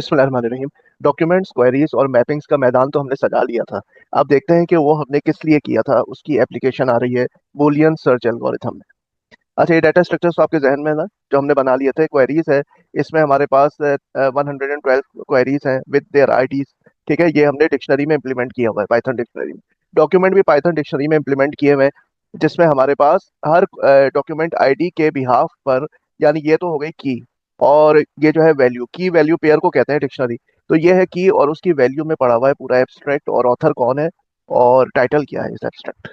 बिस्मिल्लाहिर्रहमानिर्रहीम। Documents, queries और mappings का मैदान तो हमने सजा लिया था। अब देखते हैं कि वो हमने किस लिए किया था। उसकी एप्लीकेशन आ रही है बूलियन सर्च एल्गोरिथम में। अच्छा, ये डाटा स्ट्रक्चर्स तो आपके जहन में है ना, जो हमने बना लिए थे। क्वेरीज है, इसमें हमारे पास 112 क्वेरीज हैं विद देयर आईडीज। ठीक है, ये हमने डिक्शनरी में इंप्लीमेंट किया हुआ है, पाइथन डिक्शनरी में। डॉक्यूमेंट भी पाइथन डिक्शनरी में इंप्लीमेंट किए हुए हैं, जिसमें हमारे पास हर डॉक्यूमेंट आईडी के बिहाफ पर, यानी ये तो हो गई की, और ये जो है वैल्यू, की वैल्यू पेयर को कहते हैं डिक्शनरी। तो ये है की, और उसकी वैल्यू में पड़ा हुआ है पूरा एब्स्ट्रैक्ट और ऑथर कौन है और टाइटल क्या है इस एब्स्ट्रैक्ट,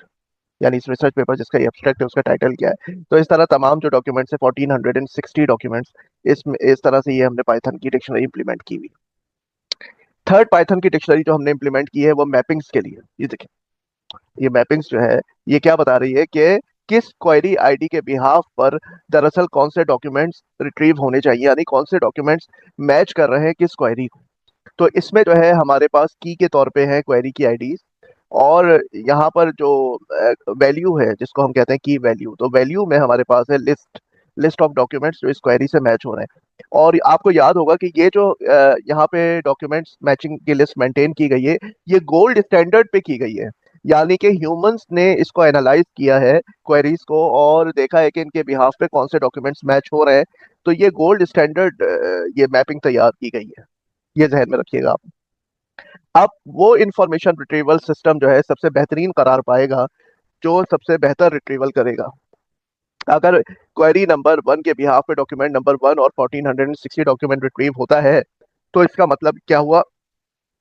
यानी इस रिसर्च पेपर जिसका एब्स्ट्रैक्ट है उसका टाइटल क्या है। तो इस तरह तमाम जो डॉक्यूमेंट्स है, 1460 डॉक्यूमेंट्स, इस तरह से ये हमने पाइथन की डिक्शनरी इंप्लीमेंट की हुई। थर्ड पाइथन की डिक्शनरी जो हमने इंप्लीमेंट की है वो मैपिंग्स के लिए। ये देखिए, ये मैपिंग्स जो है, ये क्या बता रही है कि किस क्वेरी आईडी के बिहाफ पर दरअसल कौन से डॉक्यूमेंट्स रिट्रीव होने चाहिए, यानी कौन से डॉक्यूमेंट्स मैच कर रहे हैं किस क्वेरी को। तो इसमें जो है हमारे पास की के तौर पे है क्वेरी की आईडीज, और यहाँ पर जो वैल्यू है जिसको हम कहते हैं की वैल्यू, तो वैल्यू में हमारे पास है लिस्ट, लिस्ट ऑफ डॉक्यूमेंट्स जो इस क्वेरी से मैच हो रहे हैं। और आपको याद होगा कि ये जो यहाँ पे डॉक्यूमेंट्स मैचिंग की लिस्ट मेंटेन की गई है, ये गोल्ड स्टैंडर्ड पे की गई है। यानी कि ह्यूमंस ने इसको एनालाइज किया है क्वेरीज को, और देखा है कि इनके बिहाफ पे कौन से डॉक्यूमेंट्स मैच हो रहे हैं। तो ये गोल्ड स्टैंडर्ड ये मैपिंग तैयार की गई है, ये जहन में रखिएगा आप। अब वो इंफॉर्मेशन रिट्रीवल सिस्टम जो है सबसे बेहतरीन करार पाएगा जो सबसे बेहतर रिट्रीवल करेगा। अगर क्वेरी नंबर 1 के बिहाफ पे डॉक्यूमेंट नंबर 1 और 1460 डॉक्यूमेंट रिट्रीव होता है, तो इसका मतलब क्या हुआ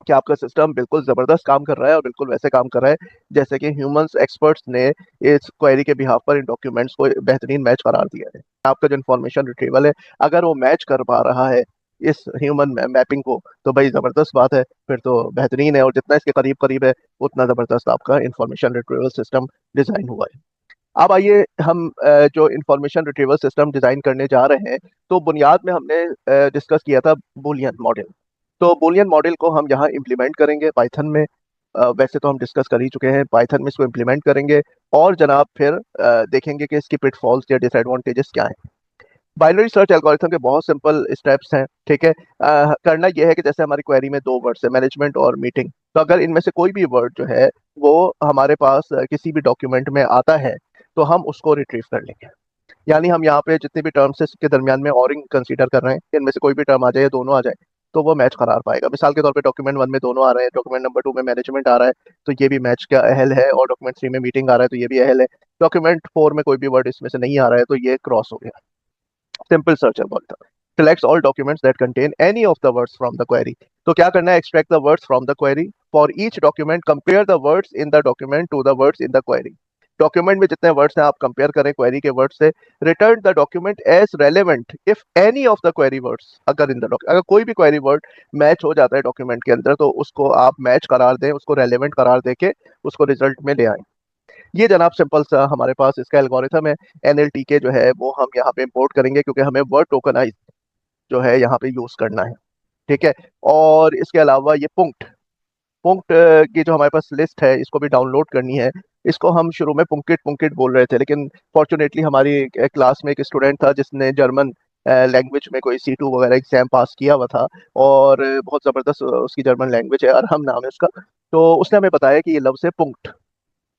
कि आपका सिस्टम बिल्कुल जबरदस्त काम कर रहा है, और बिल्कुल वैसे काम कर रहा है जैसे कि ह्यूमंस एक्सपर्ट्स ने इस क्वेरी के बिहाफ पर इन डॉक्यूमेंट्स को बेहतरीन मैच करार दिया है। आपका जो इन्फॉर्मेशन रिट्रीवल है, अगर वो मैच कर पा रहा है इस ह्यूमन मैपिंग को, तो भाई जबरदस्त बात है, फिर तो बेहतरीन है। और जितना इसके करीब करीब है, उतना जबरदस्त आपका इन्फॉर्मेशन रिट्रीवल सिस्टम डिजाइन हुआ है। अब आइए हम जो इंफॉर्मेशन रिट्रीवल सिस्टम डिजाइन करने जा रहे हैं, तो बुनियाद में हमने डिस्कस किया था बूलियन मॉडल। तो बूलियन मॉडल को हम यहाँ इम्प्लीमेंट करेंगे पाइथन में। वैसे तो हम डिस्कस कर ही चुके हैं, पाइथन में इसको इम्प्लीमेंट करेंगे, और जनाब फिर देखेंगे कि इसकी पिटफॉल्स या डिसएडवांटेजेस क्या हैं। बाइनरी सर्च एल्गोरिथम के बहुत सिंपल स्टेप्स हैं। ठीक है, करना यह है कि जैसे हमारी क्वेरी में दो वर्ड्स है, मैनेजमेंट और मीटिंग, तो अगर इनमें से कोई भी वर्ड जो है वो हमारे पास किसी भी डॉक्यूमेंट में आता है, तो हम उसको रिट्रीव कर लेंगे। यानी हम यहाँ पे जितने भी टर्म्स है के दरमियान में और कंसीडर कर रहे हैं, इनमें से कोई भी टर्म आ जाए या दोनों आ जाए, तो वो मैच करार पाएगा। मिसाल के तौर पे डॉक्यूमेंट 1 में दोनों आ रहे हैं, डॉक्यूमेंट नंबर 2 में मैनेजमेंट आ रहा है, तो ये भी मैच का अहल है, और डॉक्यूमेंट 3 में मीटिंग आ रहा है, तो ये भी अहल है। डॉक्यूमेंट 4 में कोई भी वर्ड इसमें से नहीं आ रहा है, तो ये क्रॉस हो गया। Simple search algorithm selects all documents that contain any of the words from the query। तो क्या करना है, extract the words from the query। For each document compare the words in the document to the words in the query। Document में जितने words हैं आप compare करें query के वर्ड से। Return the document as relevant if any of the query words अगर in the document, अगर कोई भी क्वेरी वर्ड मैच हो जाता है डॉक्यूमेंट के अंदर, तो उसको आप मैच करार दें, उसको रेलेवेंट करार देके उसको रिजल्ट में ले आए। ये जनाब सिंपल सा हमारे पास इसका एल्गोरिथम है। एनएलटीके जो है वो हम यहाँ पे इंपोर्ट करेंगे, क्योंकि हमें वर्ड टोकनाइज जो है यहाँ पे यूज करना है। ठीक है, और इसके अलावा ये पुंक्ट, पुंक्ट की जो हमारे पास लिस्ट है, इसको भी डाउनलोड करनी है। इसको हम शुरू में पुंकिट पुंकिट बोल रहे थे, लेकिन फॉर्चुनेटली हमारी क्लास में एक स्टूडेंट था जिसने जर्मन लैंग्वेज में कोई C2 वगैरह एग्जाम पास किया हुआ था, और बहुत ज़बरदस्त उसकी जर्मन लैंग्वेज है, अरहम नाम है उसका। तो उसने हमें बताया कि ये लफ्ज़ है पुंक्ट।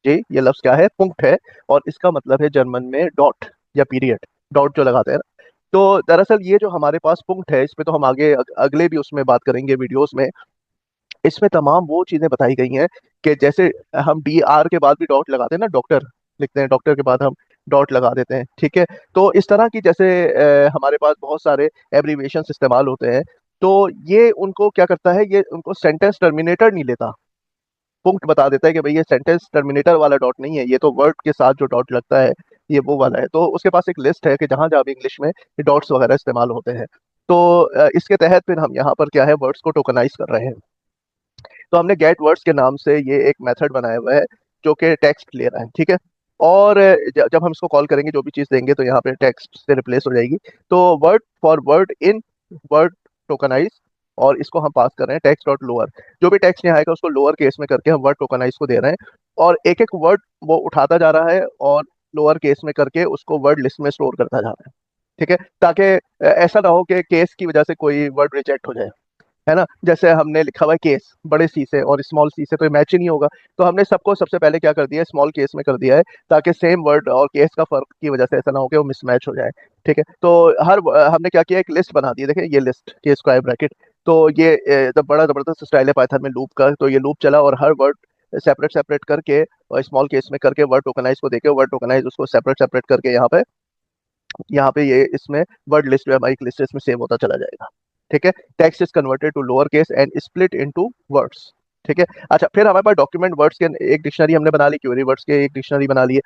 जी, ये लफ्ज़ क्या है, पुंक्ट है, और इसका मतलब है जर्मन में डॉट या पीरियड, डॉट जो लगाते हैं ना। तो दरअसल ये जो हमारे पास पुंक्ट है, इसमें तो हम आगे अगले भी उसमें बात करेंगे वीडियोस में। इसमें तमाम वो चीजें बताई गई हैं कि जैसे हम DR के बाद भी डॉट लगाते हैं ना, डॉक्टर लिखते हैं, डॉक्टर के बाद हम डॉट लगा देते हैं। ठीक है, तो इस तरह की जैसे हमारे पास बहुत सारे एब्रीविएशन इस्तेमाल होते हैं, तो ये उनको क्या करता है, ये उनको सेंटेंस टर्मिनेटर नहीं लेता, पुंक्ट बता देता है कि भाई ये सेंटेंस टर्मिनेटर वाला डॉट नहीं है, ये तो वर्ड के साथ जो डॉट लगता है ये वो वाला है। तो उसके पास एक लिस्ट है कि जहां जहां भी इंग्लिश में डॉट्स वगैरह इस्तेमाल होते हैं, तो इसके तहत फिर हम यहाँ पर क्या है, वर्ड्स को टोकनाइज कर रहे हैं। तो हमने गेट वर्ड्स के नाम से ये एक मेथड बनाया हुआ है जो कि टेक्स्ट ले रहा है। ठीक है, और जब हम इसको कॉल करेंगे, जो भी चीज़ देंगे, तो यहाँ पे टेक्स्ट से रिप्लेस हो जाएगी। तो word for word in word tokenise, और इसको हम पास कर रहे हैं टेक्स्ट डॉट लोअर। जो भी टेक्स्ट यहाँ आएगा उसको लोअर केस में करके हम वर्ड टोकनाइज को दे रहे हैं, और एक एक वर्ड वो उठाता जा रहा है और लोअर केस में करके उसको वर्ड लिस्ट में स्टोर करता जा रहा है। ठीक है, ताकि ऐसा ना हो कि केस की वजह से कोई वर्ड रिजेक्ट हो जाए। है ना। जैसे हमने लिखा हुआ है केस बड़े सी से और स्मॉल सी से, तो मैच ही नहीं होगा। तो हमने सबको सबसे पहले क्या कर दिया है, स्मॉल केस में कर दिया है, ताकि सेम वर्ड और केस का फर्क की वजह से ऐसा ना हो कि वो मिसमैच हो जाए। ठीक है, तो हमने क्या किया, एक लिस्ट बना दी है। देखिए ये लिस्ट, के स्क्वायर ब्रैकेट। तो ये बड़ा जबरदस्त स्टाइल है पाइथन में लूप का। तो ये लूप चला और हर वर्ड सेपरेट सेपरेट करके और स्मॉल केस में करके वर्ड टोकनाइज को देके वर्ड टोकनाइज उसको सेपरेट सेपरेट करके यहाँ पे ये इसमें वर्ड लिस्ट जो है हमारी लिस्ट इसमें सेव होता चला जाएगा। ठीक है, text is converted to lower case and split into words. ठीक है, अच्छा फिर हमारे पास डॉक्यूमेंट वर्ड्स के एक डिक्शनरी हमने बना ली, क्वेरी वर्ड्स के एक डिक्शनरी बना ली है।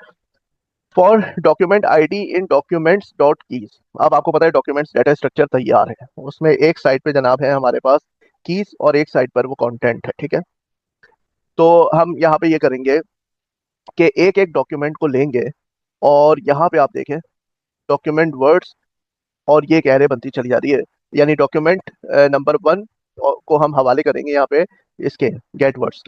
For document ID in documents dot keys. अब आपको पता है डॉक्यूमेंट्स डाटा स्ट्रक्चर तैयार है, उसमें एक साइड पे जनाब है हमारे पास कीज और एक साइड पर वो कंटेंट है। ठीक है, तो हम यहाँ पे ये करेंगे कि एक एक डॉक्यूमेंट को लेंगे और यहाँ पे आप देखें डॉक्यूमेंट वर्ड्स और ये एक एरे बनती चली जा रही है। यानी डॉक्यूमेंट नंबर 1 को हम हवाले करेंगे यहाँ पे इसके गेट वर्ड्स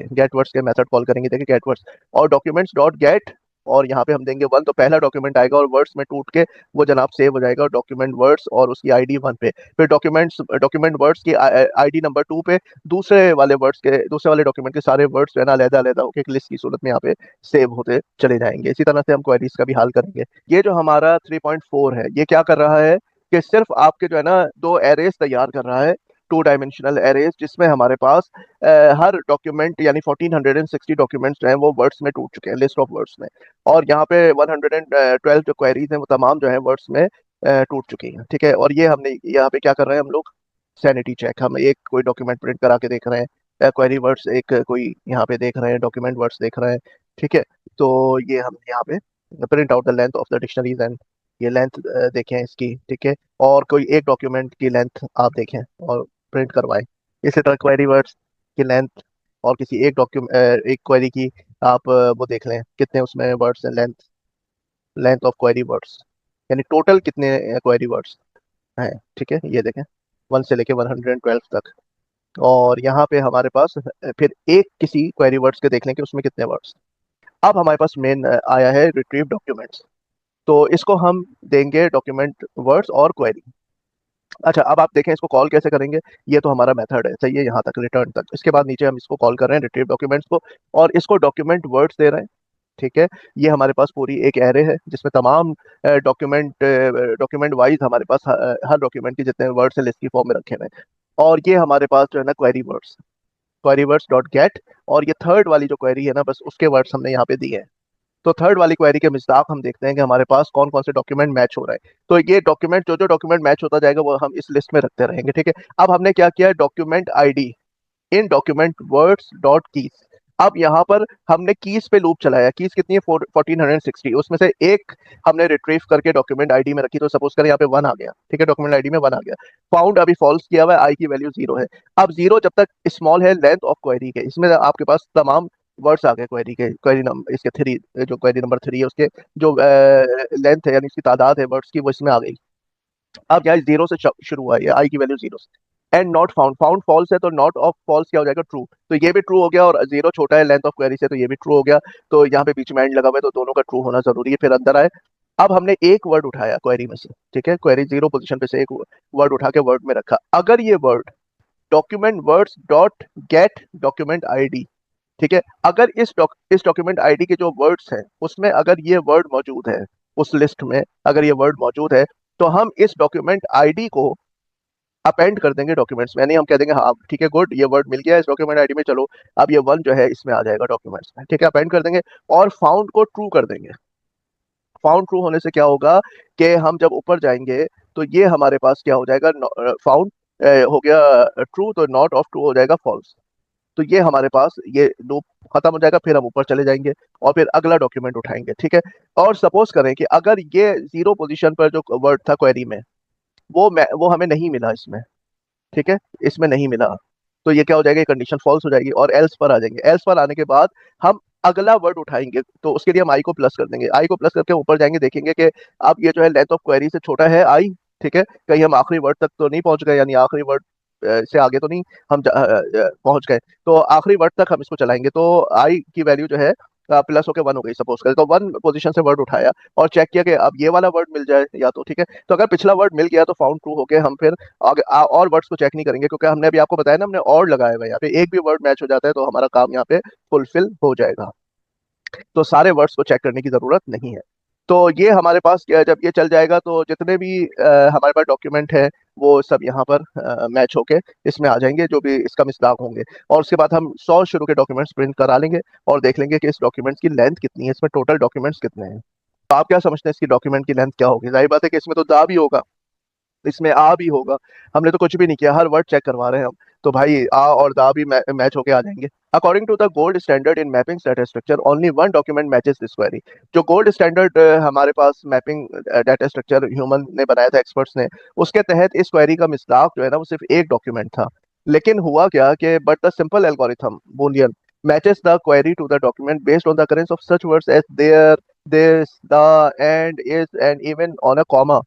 के मेथड कॉल करेंगे। देखिए गेट वर्ड्स और डॉक्यूमेंट्स डॉट गेट, और यहाँ पे हम देंगे 1, तो पहला डॉक्यूमेंट आएगा और वर्ड्स में टूट के वो जनाब सेव हो जाएगा डॉक्यूमेंट वर्ड्स और उसकी आईडी 1 पे। फिर डॉक्यूमेंट वर्ड्स की आईडी नंबर 2 पे दूसरे वाले डॉक्यूमेंट के सारे वर्ड्स जो है ना अलग अलग होकर एक लिस्ट की सूरत में यहाँ पे सेव होते चले जाएंगे। इसी तरह से हम क्वेरीज का भी हल करेंगे। ये जो हमारा 3.4 है ये क्या कर रहा है कि सिर्फ आपके जो है ना दो एरेज तैयार कर रहा है, 2 डायमेंशनल एरेज, जिसमें हमारे पास हर डॉक्यूमेंट यानी 1460 डॉक्यूमेंट्स जो हैं वो वर्ड्स में टूट चुके हैं, लिस्ट ऑफ वर्ड्स में। और यहाँ पे 112 जो क्वेरीज हैं वो तमाम जो है वर्ड्स में टूट चुकी हैं। ठीक है, और ये हमने यहाँ पे क्या कर रहे हैं हम लोग, सैनिटी चेक। हम एक कोई डॉक्यूमेंट प्रिंट करा के देख रहे हैं, क्वेरी वर्ड्स एक कोई यहाँ पे देख रहे हैं, डॉक्यूमेंट वर्ड्स देख रहे हैं। ठीक है, तो ये हम यहाँ पे print out the length of the dictionaries and ये लेंथ देखें इसकी। ठीक है, और कोई एक डॉक्यूमेंट की लेंथ आप देखें और प्रिंट करवाएं। इसी तरह क्वेरी वर्ड्स की लेंथ और किसी एक क्वेरी की आप वो देख लें कितने उसमें वर्ड्स हैं, length length of query words, यानी टोटल कितने क्वेरी वर्ड्स हैं। ठीक है, ये देखें 1 से लेके 112 तक। और यहाँ पे हमारे पास फिर एक किसी क्वेरी वर्ड्स के देख लें कि उसमें कितने वर्ड्स। अब हमारे पास मेन आया है रिट्रीव डॉक्यूमेंट्स, तो इसको हम देंगे डॉक्यूमेंट वर्ड्स और क्वेरी। अच्छा अब आप देखें इसको कॉल कैसे करेंगे। ये तो हमारा मेथड है, सही है यहाँ तक रिटर्न तक। इसके बाद नीचे हम इसको कॉल कर रहे हैं रिट्रीव डॉक्यूमेंट्स को और इसको डॉक्यूमेंट वर्ड्स दे रहे हैं। ठीक है, ये हमारे पास पूरी एक एरे है जिसमें तमाम डॉक्यूमेंट वाइज हमारे पास हर डॉक्यूमेंट के जितने वर्ड्स हैं लिस्ट की फॉर्म में रखे हुए हैं। और ये हमारे पास जो है ना क्वेरी वर्ड्स डॉट गेट, और ये थर्ड वाली जो क्वेरी है ना बस उसके वर्ड्स हमने यहाँ पे दिए हैं। तो थर्ड वाली क्वेरी के मिस्दाक हम देखते हैं कि हमारे पास कौन कौन से डॉक्यूमेंट मैच हो रहे हैं। तो ये डॉक्यूमेंट जो जो डॉक्यूमेंट मैच होता जाएगा वो हम इस लिस्ट में रखते रहेंगे। ठीक है, अब हमने क्या किया, डॉक्यूमेंट आईडी इन डॉक्यूमेंट वर्ड्स डॉट कीज। अब यहाँ पर हमने कीज पे लूप चलाया। कीज कितनी है, 1460, उसमें से एक हमने रिट्रीव करके डॉक्यूमेंट आईडी में रखी। तो सपोज करें यहाँ पे 1 आ गया। ठीक है, डॉक्यूमेंट आईडी में 1 आ गया। फाउंड अभी फॉल्स किया हुआ है, आई की वैल्यू 0 है। अब 0 जब तक स्मॉल है लेंथ ऑफ क्वेरी के, इसमें आपके पास तमाम वर्ड्स आ गए क्वेरी के, क्वेरी नंबर इसके 3, जो क्वेरी नंबर 3 है उसके जो लेंथ है यानी इसकी तादाद है वर्ड्स की वो इसमें आ गई। अब यहाँ 0 से शुरू हुआ है, आई की वैल्यू 0 से। And not found, found false है तो नॉट ऑफ फॉल्स क्या हो जाएगा, ट्रू। तो ये भी ट्रू हो गया और 0 छोटा है लेंथ ऑफ क्वेरी से तो ये भी ट्रू हो गया। तो यहाँ पे बीच में एंड लगा हुआ है तो दोनों का ट्रू होना जरूरी है। फिर अंदर आए, अब हमने एक वर्ड उठाया क्वेरी में से। ठीक है, क्वेरी 0 पोजीशन पे से एक वर्ड उठा के वर्ड में रखा। अगर ये word document words dot gate document ID, ठीक है, अगर इस डॉक्यूमेंट आईडी के जो वर्ड्स हैं उसमें अगर ये वर्ड मौजूद है, उस लिस्ट में अगर ये वर्ड मौजूद है, तो हम इस डॉक्यूमेंट आईडी को अपेंड कर देंगे डॉक्यूमेंट्स में। यानी हम कह देंगे हाँ ठीक है गुड, ये वर्ड मिल गया इस डॉक्यूमेंट आईडी में, चलो अब ये 1 जो है इसमें आ जाएगा डॉक्यूमेंट्स में। ठीक है, अपेंड कर देंगे और फाउंड को ट्रू कर देंगे। फाउंड ट्रू होने से क्या होगा कि हम जब ऊपर जाएंगे तो ये हमारे पास क्या हो जाएगा, फाउंड हो गया ट्रू तो नॉट ऑफ ट्रू हो जाएगा फॉल्स। तो ये हमारे पास ये लूप खत्म हो जाएगा। फिर हम ऊपर चले जाएंगे और फिर अगला डॉक्यूमेंट उठाएंगे। ठीक है, और सपोज करें कि अगर ये 0 पोजीशन पर जो वर्ड था क्वेरी में वो हमें नहीं मिला इसमें। ठीक है, इसमें नहीं मिला तो ये क्या हो जाएगा, कंडीशन फॉल्स हो जाएगी और एल्स पर आ जाएंगे। एल्स पर आने के बाद हम अगला वर्ड उठाएंगे तो उसके लिए हम आई को प्लस कर देंगे। आई को प्लस करके ऊपर जाएंगे, देखेंगे कि अब ये जो है लेंथ ऑफ क्वेरी से छोटा है आई। ठीक है, कहीं हम आखिरी वर्ड तक तो नहीं पहुंच गए, यानी आखिरी वर्ड से आगे तो नहीं हम पहुंच गए। तो आखिरी वर्ड तक हम इसको चलाएंगे तो आई की वैल्यू जो है प्लस होके 1 हो गई सपोज करें, तो 1 पोजीशन से वर्ड उठाया और चेक किया कि अब ये वाला वर्ड मिल जाए या तो ठीक है। तो अगर पिछला वर्ड मिल गया तो फाउंड ट्रू होके हम फिर और वर्ड्स को चेक नहीं करेंगे, क्योंकि हमने अभी आपको बताया ना, हमने और लगाया हुआ है यहाँ पे, एक भी वर्ड मैच हो जाता है तो हमारा काम यहाँ पे फुलफिल हो जाएगा। तो सारे वर्ड्स को चेक करने की जरूरत नहीं है। तो ये हमारे पास जब ये चल जाएगा तो जितने भी हमारे पास डॉक्यूमेंट है वो सब यहाँ पर मैच होके इसमें आ जाएंगे, जो भी इसका मिसदाक होंगे। और उसके बाद हम 100 शुरू के डॉक्यूमेंट्स प्रिंट करा लेंगे और देख लेंगे कि इस डॉक्यूमेंट्स की लेंथ कितनी है, इसमें टोटल डॉक्यूमेंट्स कितने हैं। तो आप क्या समझते हैं इसकी डॉक्यूमेंट की लेंथ क्या होगी? जाहिर बात है कि इसमें तो दा भी होगा, इसमें आ भी होगा। हमने तो कुछ भी नहीं किया, हर वर्ड चेक करवा रहे हैं हम। तो भाई आ और दा भी मैच होके आ जाएंगे। According to the gold standard in mapping data structure only one document matches this query. जो गोल्ड स्टैंडर्ड हमारे पास मैपिंग डाटा स्ट्रक्चर ह्यूमन ने बनाया था, एक्सपर्ट्स ने, उसके तहत इस क्वेरी का मिसदाक जो है ना वो सिर्फ एक डॉक्यूमेंट था। लेकिन हुआ क्या कि but the simple algorithm Boolean matches the query to the document based on the occurrence of such words as there, this, the, and, is and even on a comma.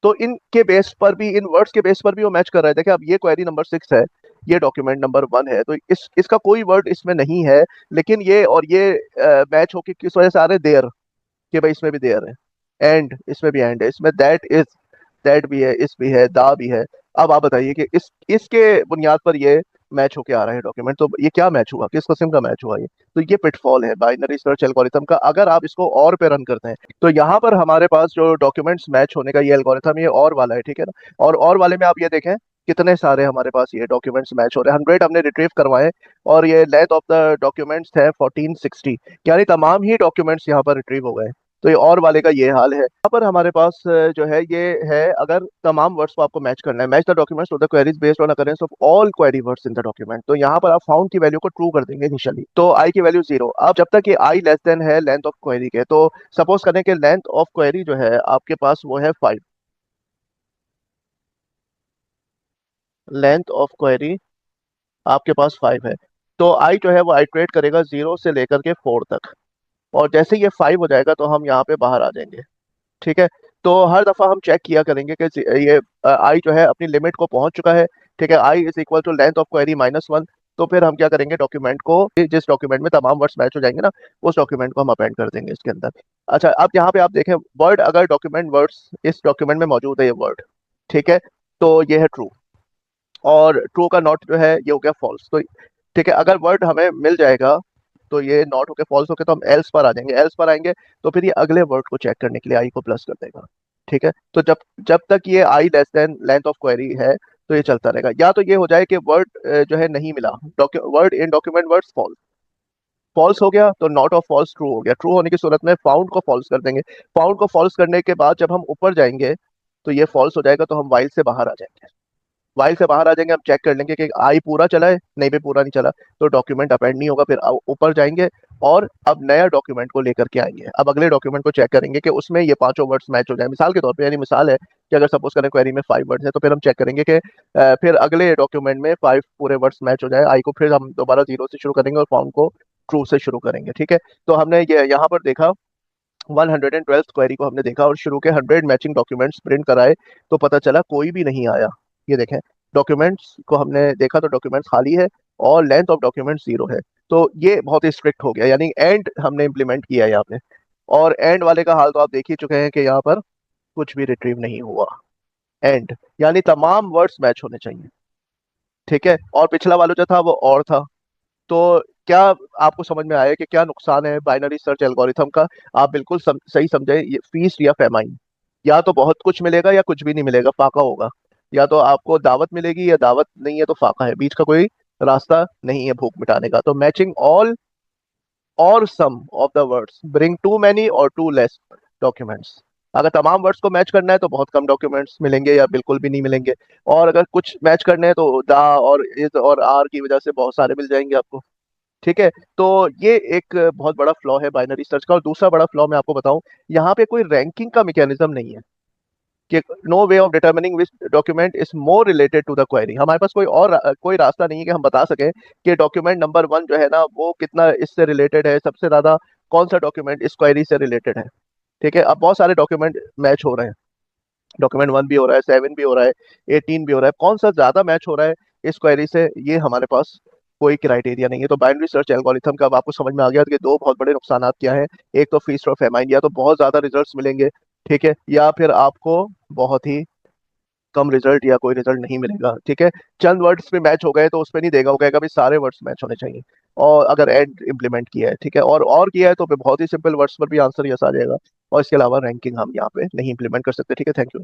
तो इनके बेस पर भी, इन words के base पर भी वो match कर रहे थे कि अब ये क्वेरी नंबर 6 है, ये डॉक्यूमेंट नंबर 1 है, तो इसका कोई वर्ड इसमें नहीं है, लेकिन ये और ये मैच होके किस वजह से आ रहे हैं? देयर, कि भाई इसमें भी देयर है, एंड इसमें भी एंड है, इसमें दैट इज, दैट भी है, इस भी है, दा भी है। अब आप बताइए कि इस इसके बुनियाद पर ये मैच होके आ रहा है डॉक्यूमेंट, तो ये क्या मैच हुआ, किस किस्म का मैच हुआ ये? तो ये पिटफॉल है बाइनरी सर्च एल्गोरिथम का। अगर आप इसको और पे रन करते हैं तो यहाँ पर हमारे पास जो डॉक्यूमेंट्स मैच होने का ये एल्गोरिथम, ये और वाला है, ठीक है ना। और वाले में आप ये देखें कितने सारे हमारे पास ये डॉक्यूमेंट्स मैच हो रहे हैं, 100 हमने रिट्रीव करवाए और ये लेंथ ऑफ द डॉक्यूमेंट्स है 1460, यानी तमाम ही डॉक्यूमेंट्स यहाँ पर रिट्रीव हो गए। तो ये और वाले का ये हाल है। यहाँ पर हमारे पास जो है ये है, अगर तमाम वर्ड्स को आपको मैच करना है, match the documents to the queries based on occurrence of all query words in the document, तो यहाँ पर आप फाउंड की वैल्यू को ट्रू कर देंगे इनिशियली, तो आई की वैल्यू 0। अब जब तक ये आई लेस देन है लेंथ ऑफ क्वेरी के, तो सपोज करें कि लेंथ ऑफ क्वेरी जो है आपके पास वो है 5, लेंथ ऑफ क्वेरी आपके पास 5 है, तो आई जो है वो आइट्रेट करेगा 0 से लेकर के 4 तक, और जैसे ये 5 हो जाएगा तो हम यहाँ पे बाहर आ जाएंगे, ठीक है। तो हर दफा हम चेक किया करेंगे कि ये आई जो है अपनी लिमिट को पहुंच चुका है, ठीक है, I is equal to length of query -1। तो फिर हम क्या करेंगे, डॉक्यूमेंट को, जिस डॉक्यूमेंट में तमाम वर्ड्स मैच हो जाएंगे ना, उस डॉक्यूमेंट को हम अपेंड कर देंगे इसके अंदर। अच्छा, अब यहाँ पे आप देखें वर्ड, अगर डॉक्यूमेंट वर्ड्स इस डॉक्यूमेंट में मौजूद है ये वर्ड, ठीक है, तो ये है ट्रू, और ट्रू का नॉट जो है ये हो गया फॉल्स। तो ठीक है, अगर वर्ड हमें मिल जाएगा तो ये नॉट होके फॉल्स होके तो हम एल्स पर आ जाएंगे, एल्स पर आएंगे तो फिर ये अगले वर्ड को चेक करने के लिए आई को प्लस कर देगा, ठीक है। तो जब जब तक ये I less than length of query है तो ये चलता रहेगा। या तो ये हो जाए कि वर्ड जो है नहीं मिला, word in document words false, false हो गया तो नॉट ऑफ फॉल्स ट्रू हो गया, ट्रू होने की सूरत में फाउंड को फॉल्स कर देंगे। फाउंड को फॉल्स करने के बाद जब हम ऊपर जाएंगे तो ये फॉल्स हो जाएगा, तो हम वाइल से बाहर आ जाएंगे। वाइल से बाहर आ जाएंगे, हम चेक कर लेंगे कि आई पूरा चला है, नहीं भी पूरा नहीं चला तो डॉक्यूमेंट अपेंड नहीं होगा। फिर ऊपर जाएंगे और अब नया डॉक्यूमेंट को लेकर के आएंगे, अब अगले डॉक्यूमेंट को चेक करेंगे कि उसमें ये पांचों वर्ड्स मैच हो जाए, मिसाल के तौर पे, यानी मिसाल है कि अगर सपोज करें क्वेरी में 5 वर्ड्स है तो फिर हम चेक करेंगे कि फिर अगले डॉक्यूमेंट में 5 पूरे वर्ड्स मैच हो जाए, आई को फिर हम दोबारा 0 से शुरू करेंगे और फाउंड को ट्रू से शुरू करेंगे, ठीक है। तो हमने ये यहाँ पर देखा 112th क्वेरी को हमने देखा और शुरू के 100 मैचिंग डॉक्यूमेंट्स प्रिंट कराए तो पता चला कोई भी नहीं आया। ये देखें, डॉक्यूमेंट्स को हमने देखा तो डॉक्यूमेंट्स खाली है और लेंथ ऑफ डॉक्यूमेंट 0 है। तो ये बहुत ही स्ट्रिक्ट हो गया, यानी एंड हमने इम्प्लीमेंट किया है यहाँ पे। और एंड वाले का हाल तो आप देख ही चुके हैं कि यहाँ पर कुछ भी रिट्रीव नहीं हुआ। एंड यानी तमाम वर्ड्स मैच होने चाहिए, ठीक है। और पिछला वाला जो था वो और था। तो क्या आपको समझ में आया कि क्या नुकसान है बाइनरी सर्च एल्गोरिथम का? आप बिल्कुल सही समझे, ये फीस्ट या फेमाइन, या तो बहुत कुछ मिलेगा या कुछ भी नहीं मिलेगा, फाका होगा। या तो आपको दावत मिलेगी या दावत नहीं है तो फाका है, बीच का कोई रास्ता नहीं है भूख मिटाने का। तो matching all or some of the words bring too many or too less documents. अगर तमाम वर्ड्स को मैच करना है तो बहुत कम डॉक्यूमेंट्स मिलेंगे या बिल्कुल भी नहीं मिलेंगे, और अगर कुछ मैच करने हैं तो दा और इज और आर की वजह से बहुत सारे मिल जाएंगे आपको, ठीक है। तो ये एक बहुत बड़ा फ्लॉ है बाइनरी सर्च का। और दूसरा बड़ा फ्लॉ मैं आपको बताऊं, यहाँ पे कोई रैंकिंग का मैकेनिज्म नहीं है, कि no way of determining which document is more related to the query. हमारे पास कोई रास्ता नहीं है कि हम बता सकें कि डॉक्यूमेंट नंबर 1 जो है ना वो कितना इससे रिलेटेड है, सबसे ज्यादा कौन सा डॉक्यूमेंट इस क्वेरी से रिलेटेड है, ठीक है। अब बहुत सारे डॉक्यूमेंट मैच हो रहे हैं, डॉक्यूमेंट 1 भी हो रहा है, 7 भी हो रहा है, 18 भी हो रहा है, कौन सा ज्यादा मैच हो रहा है इस क्वेरी से, ये हमारे पास कोई क्राइटेरिया नहीं है। तो बाइनरी सर्च एल्गोरिथम का अब आपको समझ में आ गया कि दो बहुत बड़े नुकसानात क्या है। एक तो फीस्ट और फेमाइन, या तो बहुत ज्यादा रिजल्ट्स मिलेंगे, ठीक है, या फिर आपको बहुत ही कम रिजल्ट या कोई रिजल्ट नहीं मिलेगा, ठीक है। चंद वर्ड्स पे मैच हो गए तो उस पे नहीं देगा, वो कहेगा भाई सारे वर्ड्स मैच होने चाहिए। और अगर एड इम्प्लीमेंट किया है, ठीक है, और किया है तो पे बहुत ही सिंपल वर्ड्स पर भी आंसर यस आ जाएगा। और इसके अलावा रैंकिंग हम यहाँ पे नहीं इम्प्लीमेंट कर सकते, ठीक है। Thank you.